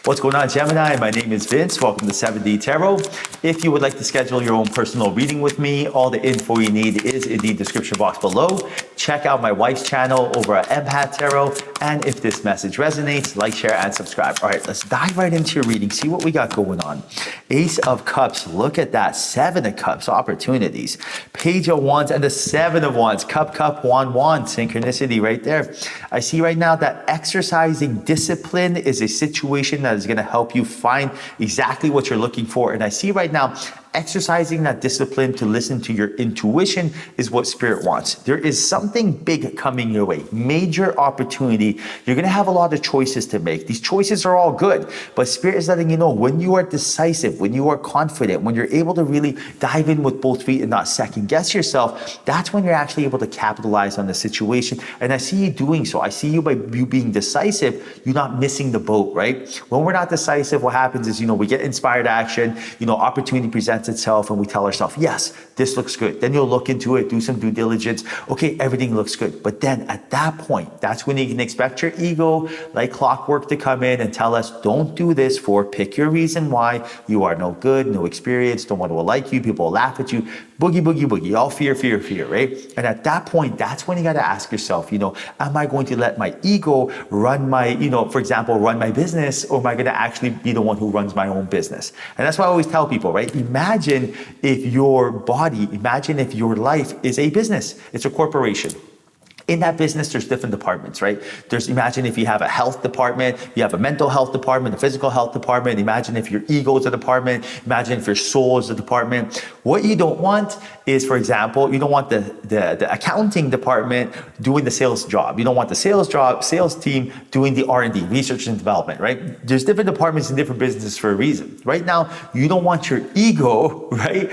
What's going on, Gemini? My name is Vince. Welcome to 7D Tarot. If you would like to schedule your own personal reading with me, all the info you need is in the description box below. Check out my wife's channel over at Empath Tarot. And if this message resonates, like, share, and subscribe. All right, let's dive right into your reading. See what we got going on. Ace of Cups. Look at that. 7 of Cups. Opportunities. Page of Wands and the 7 of Wands. Cup, wand. Synchronicity right there. I see right now that exercising discipline is a situation that is going to help you find exactly what you're looking for. And I see right now, exercising that discipline to listen to your intuition is what Spirit wants. There is something big coming your way, major opportunity. You're going to have a lot of choices to make. These choices are all good, but Spirit is letting you know when you are decisive, when you are confident, when you're able to really dive in with both feet and not second guess yourself, that's when you're actually able to capitalize on the situation. And I see you doing so. I see you by you being decisive, you're not missing the boat, right? When we're not decisive, what happens is, we get inspired action, opportunity presents itself and we tell ourselves, yes, this looks good. Then you'll look into it, do some due diligence. Okay, everything looks good. But then at that point, that's when you can expect your ego, like clockwork, to come in and tell us, don't do this for, pick your reason why. You are no good, no experience, no one will like you, people will laugh at you. Boogie, all fear, right? And at that point, that's when you got to ask yourself, am I going to let my ego run my, for example, run my business, or am I going to actually be the one who runs my own business? And that's why I always tell people, right? Imagine if your life is a business, it's a corporation. In that business, there's different departments, right? Imagine if you have a health department, you have a mental health department, a physical health department. Imagine if your ego is a department. Imagine if your soul is a department. What you don't want is, for example, you don't want the accounting department doing the sales job. You don't want the sales team doing the R&D, research and development, right? There's different departments in different businesses for a reason. Right now, you don't want your ego, right,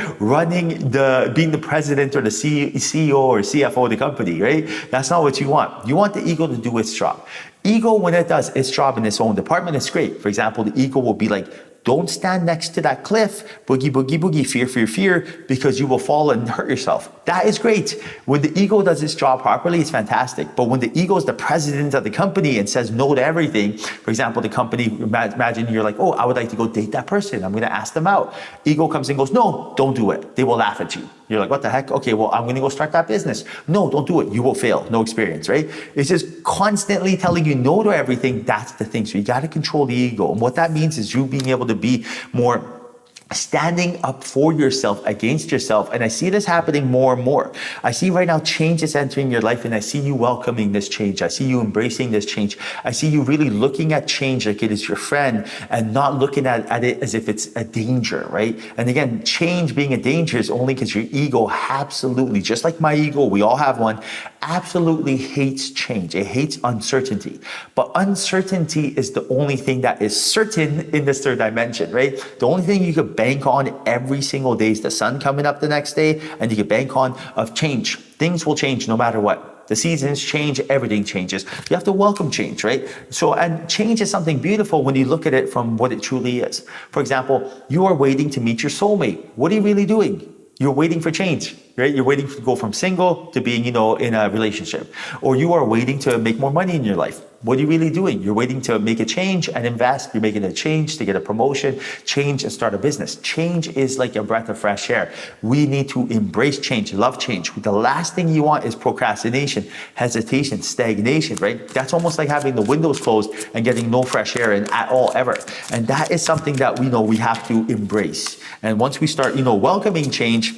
being the president or the CEO or CFO of the company, right? That's not what you want. You want the ego to do its job. Ego, when it does its job in its own department, is great. For example, the ego will be like, don't stand next to that cliff, boogie, fear, because you will fall and hurt yourself. That is great. When the ego does its job properly, it's fantastic. But when the ego is the president of the company and says no to everything, for example, the company, imagine you're like, oh, I would like to go date that person. I'm going to ask them out. Ego comes and goes, no, don't do it. They will laugh at you. You're like, what the heck? Okay, well, I'm going to go start that business. No, don't do it. You will fail. No experience, right? It's just constantly telling you no to everything. That's the thing. So you got to control the ego. And what that means is you being able to be more standing up for yourself against yourself. And I see this happening more and more. I see right now change is entering your life, and I see you welcoming this change. I see you embracing this change. I see you really looking at change like it is your friend and not looking at it as if it's a danger, right? And again, change being a danger is only because your ego absolutely, just like my ego, we all have one, absolutely hates change. It hates uncertainty. But uncertainty is the only thing that is certain in this third dimension, right? The only thing you could bank on every single day is the sun coming up the next day, and you can bank on of change. Things will change no matter what. The seasons change, everything changes. You have to welcome change, right? So, and change is something beautiful when you look at it from what it truly is. For example, you are waiting to meet your soulmate. What are you really doing? You're waiting for change, right? You're waiting to go from single to being, in a relationship. Or you are waiting to make more money in your life. What are you really doing? You're waiting to make a change and invest. You're making a change to get a promotion, change and start a business. Change is like a breath of fresh air. We need to embrace change, love change. The last thing you want is procrastination, hesitation, stagnation, right? That's almost like having the windows closed and getting no fresh air in at all ever. And that is something that we know we have to embrace. And once we start, welcoming change,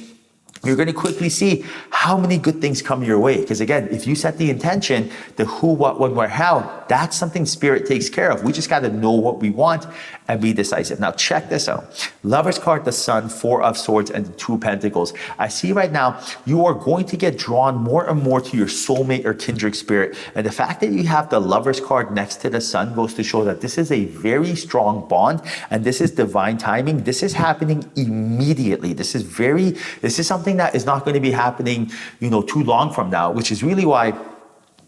you're going to quickly see how many good things come your way. Because again, if you set the intention, the who, what, when, where, how, that's something Spirit takes care of. We just got to know what we want and be decisive. Now check this out. Lover's card, the Sun, 4 of Swords, and the 2 of Pentacles. I see right now, you are going to get drawn more and more to your soulmate or kindred spirit. And the fact that you have the Lover's card next to the Sun goes to show that this is a very strong bond, and this is divine timing. This is happening immediately. This is something that is not going to be happening, too long from now, which is really why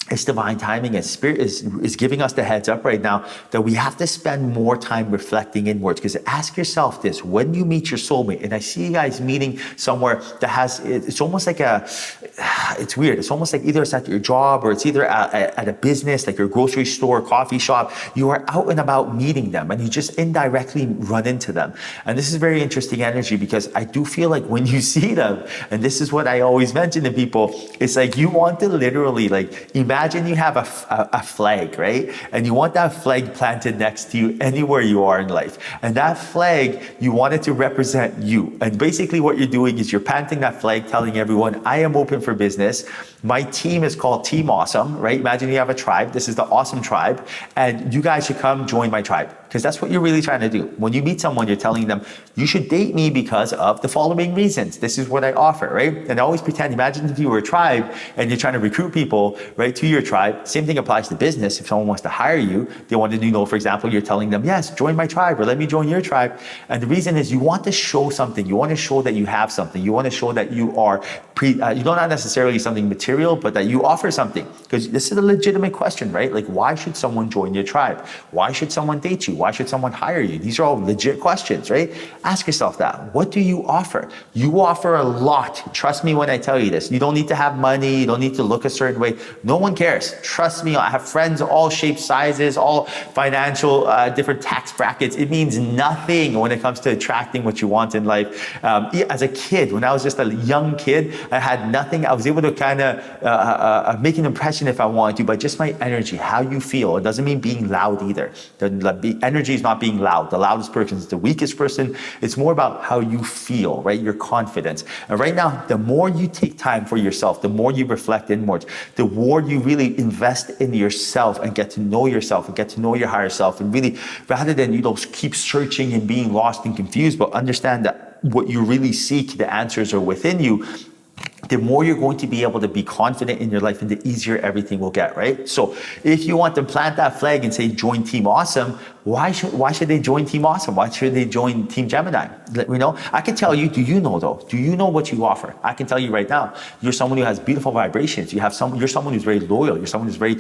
it's divine timing, and spirit is giving us the heads up right now that we have to spend more time reflecting inwards. Because ask yourself this: when you meet your soulmate, and I see you guys meeting somewhere that has, it's almost like it's weird. It's almost like either it's at your job or it's either at a business, like your grocery store, coffee shop. You are out and about meeting them, and you just indirectly run into them. And this is very interesting energy, because I do feel like when you see them, and this is what I always mention to people, it's like you want to literally, like, imagine you have a flag, right? And you want that flag planted next to you anywhere you are in life. And that flag, you want it to represent you. And basically what you're doing is you're planting that flag, telling everyone, I am open for business. My team is called Team Awesome, right? Imagine you have a tribe. This is the Awesome Tribe. And you guys should come join my tribe. Because that's what you're really trying to do. When you meet someone, you're telling them, you should date me because of the following reasons. This is what I offer, right? And I always pretend, imagine if you were a tribe and you're trying to recruit people, right, to your tribe. Same thing applies to business. If someone wants to hire you, they want to know, for example, you're telling them, yes, join my tribe, or let me join your tribe. And the reason is you want to show something. You want to show that you have something. You want to show that you are, you don't not necessarily something material, but that you offer something. Because this is a legitimate question, right? Like, why should someone join your tribe? Why should someone date you? Why should someone hire you? These are all legit questions, right? Ask yourself that. What do you offer? You offer a lot. Trust me when I tell you this. You don't need to have money. You don't need to look a certain way. No one cares. Trust me. I have friends, all shapes, sizes, all financial, different tax brackets. It means nothing when it comes to attracting what you want in life. As a kid, when I was just a young kid, I had nothing. I was able to kind of make an impression if I wanted to, but just my energy, how you feel. It doesn't mean being loud either. The energy is not being loud. The loudest person is the weakest person. It's more about how you feel, right? Your confidence. And right now, the more you take time for yourself, the more you reflect inwards, the more you really invest in yourself and get to know yourself and get to know your higher self. And really, rather than, keep searching and being lost and confused, but understand that what you really seek, the answers are within you, the more you're going to be able to be confident in your life, and the easier everything will get, right? So if you want to plant that flag and say, join Team Awesome, why should they join Team Awesome? Why should they join Team Gemini? I can tell you, do you know though? Do you know what you offer? I can tell you right now, you're someone who has beautiful vibrations. You're someone who's very loyal. You're someone who's very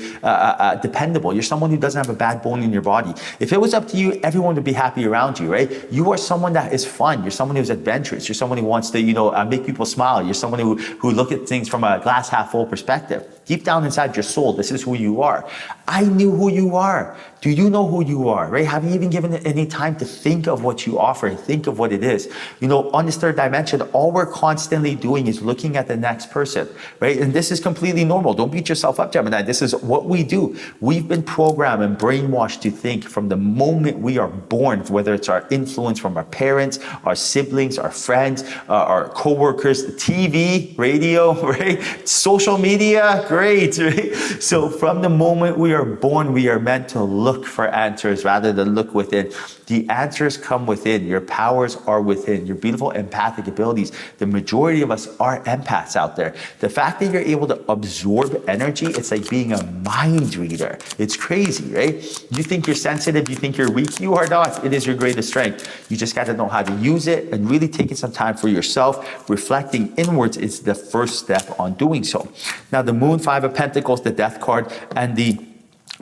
dependable. You're someone who doesn't have a bad bone in your body. If it was up to you, everyone would be happy around you, right? You are someone that is fun. You're someone who's adventurous. You're someone who wants to, make people smile. You're someone who look at things from a glass half full perspective. Deep down inside your soul, this is who you are. I knew who you are. Do you know who you are, right? Have you even given it any time to think of what you offer and think of what it is? On this third dimension, all we're constantly doing is looking at the next person, right? And this is completely normal. Don't beat yourself up, Gemini. This is what we do. We've been programmed and brainwashed to think from the moment we are born, whether it's our influence from our parents, our siblings, our friends, our coworkers, TV, radio, right? Social media, great, right? So from the moment we are born, we are meant to look for answers rather than look within. The answers come within. Your powers are within. Your beautiful empathic abilities. The majority of us are empaths out there. The fact that you're able to absorb energy, it's like being a mind reader. It's crazy, right? You think you're sensitive, you think you're weak. You are not. It is your greatest strength. You just got to know how to use it, and really taking some time for yourself. Reflecting inwards is the first step on doing so. Now, the Moon, Five of Pentacles, the Death card, and the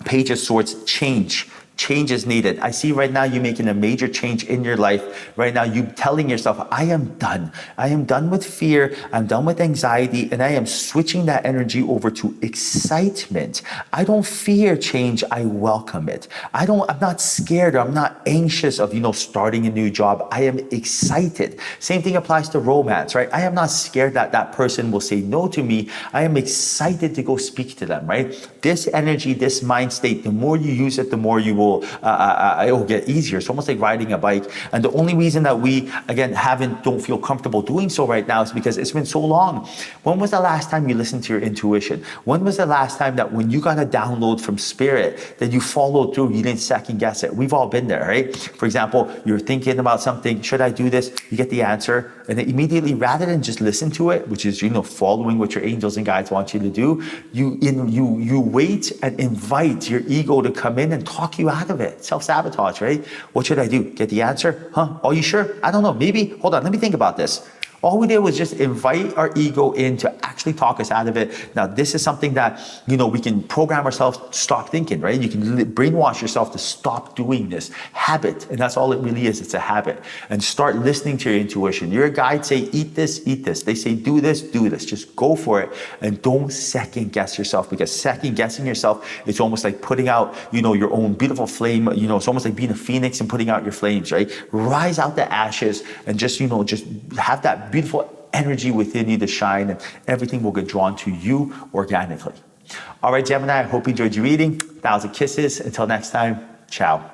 Page of Swords, change. Change is needed. I see right now you making a major change in your life. Right now you telling yourself, I am done. I am done with fear. I'm done with anxiety. And I am switching that energy over to excitement. I don't fear change. I welcome it. I'm not scared, or I'm not anxious of, starting a new job. I am excited. Same thing applies to romance, right? I am not scared that that person will say no to me. I am excited to go speak to them, right? This energy, this mind state, the more you use it, the more you will it will get easier. It's almost like riding a bike. And the only reason that we, again, don't feel comfortable doing so right now is because it's been so long. When was the last time you listened to your intuition? When was the last time that when you got a download from spirit that you followed through, you didn't second guess it? We've all been there, right? For example, you're thinking about something, should I do this? You get the answer, and then immediately, rather than just listen to it, which is, following what your angels and guides want you to do, you wait and invite your ego to come in and talk you out of it. Self-sabotage, right? What should I do? Get the answer? Huh? Are you sure? I don't know. Maybe. Hold on. Let me think about this. All we did was just invite our ego in to actually talk us out of it. Now, this is something that, we can program ourselves to stop thinking, right? You can brainwash yourself to stop doing this habit. And that's all it really is. It's a habit. And start listening to your intuition. Your guides say, eat this, eat this. They say, do this, do this. Just go for it. And don't second guess yourself, because second guessing yourself, it's almost like putting out, your own beautiful flame. It's almost like being a phoenix and putting out your flames, right? Rise out the ashes and just have that beautiful energy within you to shine, and everything will get drawn to you organically. All right, Gemini, I hope you enjoyed your reading. 1,000 kisses. Until next time, ciao.